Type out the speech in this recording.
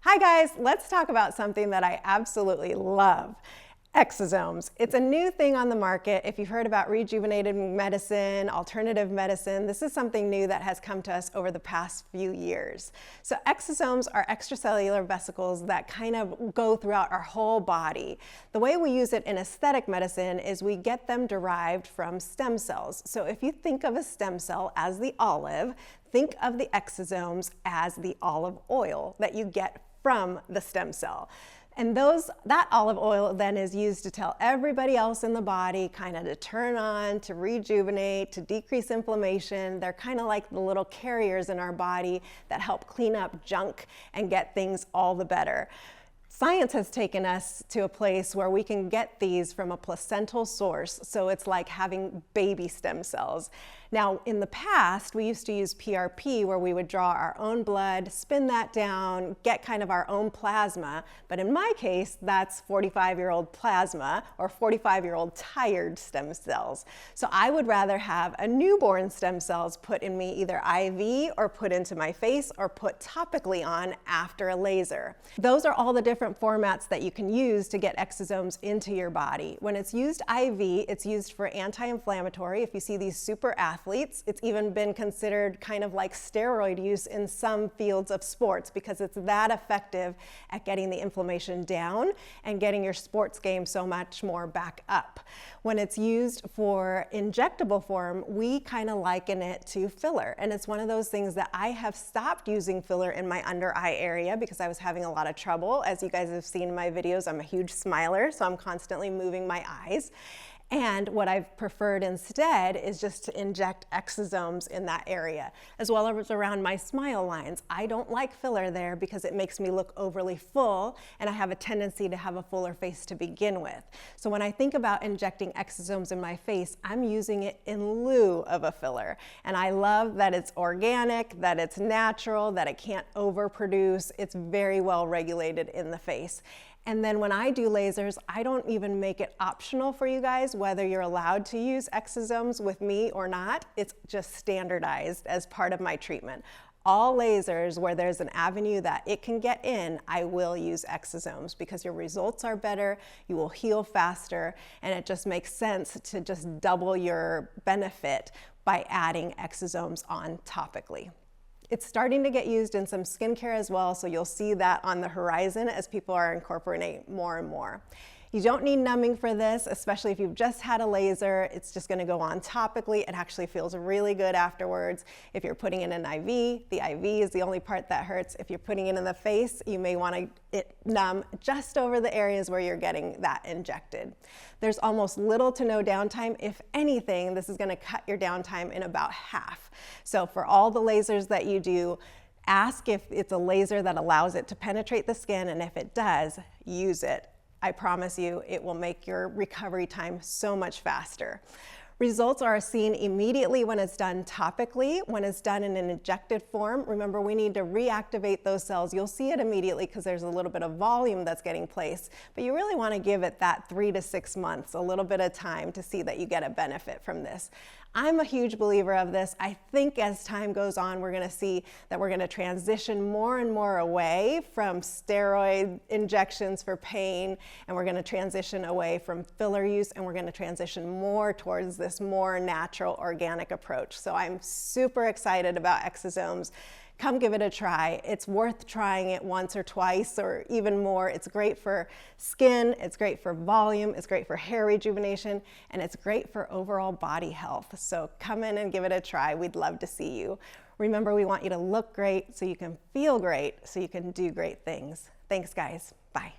Hi guys, let's talk about something that I absolutely love. Exosomes. It's a new thing on the market. If you've heard about rejuvenated medicine, alternative medicine, this is something new that has come to us over the past few years. So exosomes are extracellular vesicles that kind of go throughout our whole body. The way we use it in aesthetic medicine is we get them derived from stem cells. So if you think of a stem cell as the olive, think of the exosomes as the olive oil that you get from the stem cell. And that olive oil then is used to tell everybody else in the body kind of to turn on, to rejuvenate, to decrease inflammation. They're kind of like the little carriers in our body that help clean up junk and get things all the better. Science has taken us to a place where we can get these from a placental source, so it's like having baby stem cells. Now, in the past, we used to use PRP where we would draw our own blood, spin that down, get kind of our own plasma, but in my case, that's 45-year-old plasma or 45-year-old tired stem cells. So I would rather have a newborn stem cells put in me either IV or put into my face or put topically on after a laser. Those are all the different formats that you can use to get exosomes into your body. When it's used IV, it's used for anti-inflammatory. If you see these super athletes, it's even been considered kind of like steroid use in some fields of sports because it's that effective at getting the inflammation down and getting your sports game so much more back up. When it's used for injectable form, we kind of liken it to filler. And it's one of those things that I have stopped using filler in my under eye area because I was having a lot of trouble. As you guys have seen in my videos, I'm a huge smiler, so I'm constantly moving my eyes. And what I've preferred instead is just to inject exosomes in that area, as well as around my smile lines. I don't like filler there because it makes me look overly full, and I have a tendency to have a fuller face to begin with. So when I think about injecting exosomes in my face, I'm using it in lieu of a filler. And I love that it's organic, that it's natural, that it can't overproduce. It's very well regulated in the face. And then when I do lasers, I don't even make it optional for you guys whether you're allowed to use exosomes with me or not. It's just standardized as part of my treatment. All lasers where there's an avenue that it can get in, I will use exosomes because your results are better, you will heal faster, and it just makes sense to just double your benefit by adding exosomes on topically. It's starting to get used in some skincare as well, so you'll see that on the horizon as people are incorporating more and more. You don't need numbing for this, especially if you've just had a laser. It's just gonna go on topically. It actually feels really good afterwards. If you're putting in an IV, the IV is the only part that hurts. If you're putting it in the face, you may want it numb just over the areas where you're getting that injected. There's almost little to no downtime. If anything, this is gonna cut your downtime in about half. So for all the lasers that you do, ask if it's a laser that allows it to penetrate the skin, and if it does, use it. I promise you, it will make your recovery time so much faster. Results are seen immediately when it's done topically. When it's done in an injected form, remember we need to reactivate those cells. You'll see it immediately because there's a little bit of volume that's getting placed, but you really want to give it that 3 to 6 months, a little bit of time to see that you get a benefit from this. I'm a huge believer of this. I think as time goes on, we're going to see that we're going to transition more and more away from steroid injections for pain, and we're going to transition away from filler use, and we're going to transition more towards this more natural, organic approach. So I'm super excited about exosomes. Come give it a try. It's worth trying it once or twice or even more. It's great for skin, it's great for volume, it's great for hair rejuvenation, and it's great for overall body health. So come in and give it a try. We'd love to see you. Remember, we want you to look great so you can feel great so you can do great things. Thanks, guys. Bye.